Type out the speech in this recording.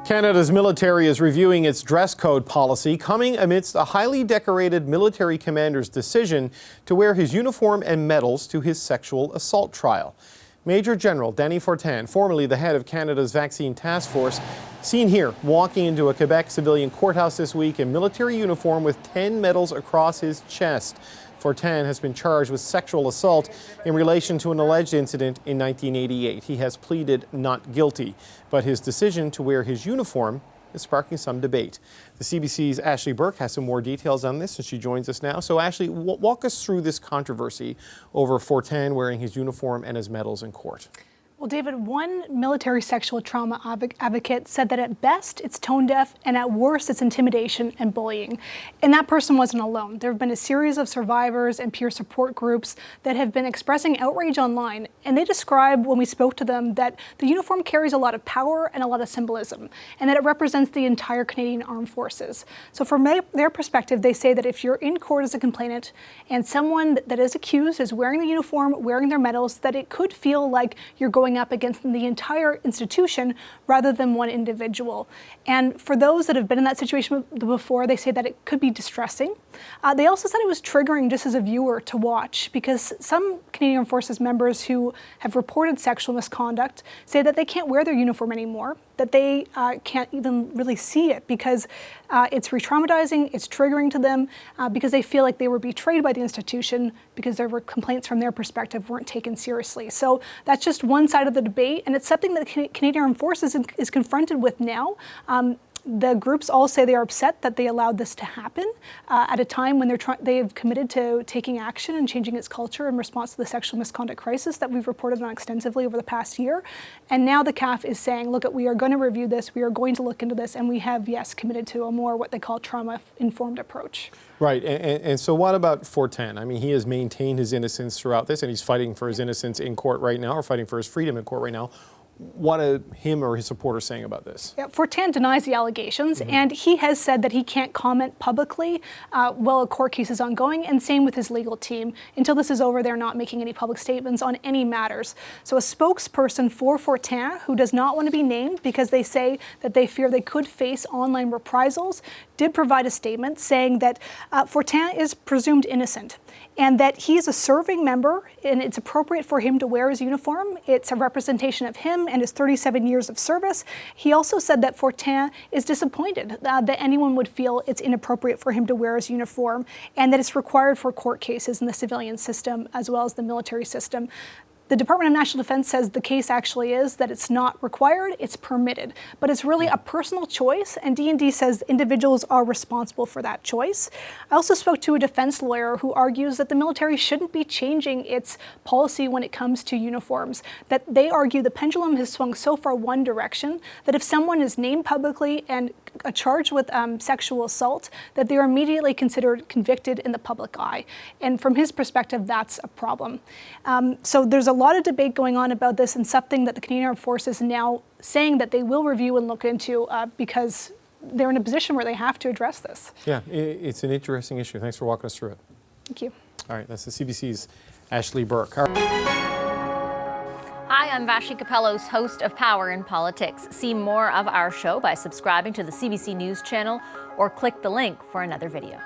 Canada's military is reviewing its dress code policy, coming amidst a highly decorated military commander's decision to wear his uniform and medals to his sexual assault trial. Major General Dany Fortin, formerly the head of Canada's vaccine task force, seen here walking into a Quebec civilian courthouse this week in military uniform with 10 medals across his chest. Fortin has been charged with sexual assault in relation to an alleged incident in 1988. He has pleaded not guilty, but his decision to wear his uniform is sparking some debate. The CBC's Ashley Burke has some more details on this, and she joins us now. So Ashley, walk us through this controversy over Fortin wearing his uniform and his medals in court. Well, David, one military sexual trauma advocate said that at best it's tone deaf and at worst it's intimidation and bullying. And that person wasn't alone. There have been a series of survivors and peer support groups that have been expressing outrage online. And they describe, when we spoke to them, that the uniform carries a lot of power and a lot of symbolism, and that it represents the entire Canadian Armed Forces. So from their perspective, they say that if you're in court as a complainant and someone that is accused is wearing the uniform, wearing their medals, that it could feel like you're going up against the entire institution rather than one individual. And for those that have been in that situation before, they say that it could be distressing. They also said it was triggering just as a viewer to watch, because some Canadian Armed Forces members who have reported sexual misconduct say that they can't wear their uniform anymore, that they can't even really see it because it's re-traumatizing, it's triggering to them, because they feel like they were betrayed by the institution because there were complaints from their perspective weren't taken seriously. So that's just one side of the debate, and it's something that the Canadian Armed Forces is confronted with now. The groups all say they are upset that they allowed this to happen at a time when they've committed to taking action and changing its culture in response to the sexual misconduct crisis that we've reported on extensively over the past year. And now the CAF is saying, look, we are going to review this, we are going to look into this, and we have, yes, committed to a more what they call trauma-informed approach. Right, and so what about Fortin? I mean, he has maintained his innocence throughout this, and he's fighting for his innocence in court right now, or fighting for his freedom in court right now. What are him or his supporters saying about this? Yeah, Fortin denies the allegations, and he has said that he can't comment publicly while a court case is ongoing, and same with his legal team. Until this is over, they're not making any public statements on any matters. So a spokesperson for Fortin, who does not want to be named because they say that they fear they could face online reprisals, did provide a statement saying that Fortin is presumed innocent and that he is a serving member and it's appropriate for him to wear his uniform. It's a representation of him and his 37 years of service. He also said that Fortin is disappointed that anyone would feel it's inappropriate for him to wear his uniform, and that it's required for court cases in the civilian system as well as the military system. The Department of National Defense says the case actually is that it's not required, it's permitted. But it's really a personal choice, and D&D says individuals are responsible for that choice. I also spoke to a defense lawyer who argues that the military shouldn't be changing its policy when it comes to uniforms, that they argue the pendulum has swung so far one direction that if someone is named publicly and charged with sexual assault, that they are immediately considered convicted in the public eye. And from his perspective, that's a problem. So there's a lot of debate going on about this, and something that the Canadian Armed Forces is now saying that they will review and look into because they're in a position where they have to address this. Yeah, it's an interesting issue. Thanks for walking us through it. Thank you. All right, that's the CBC's Ashley Burke. Hi, I'm Vashi Capellos, host of Power in Politics. See more of our show by subscribing to the CBC News channel or click the link for another video.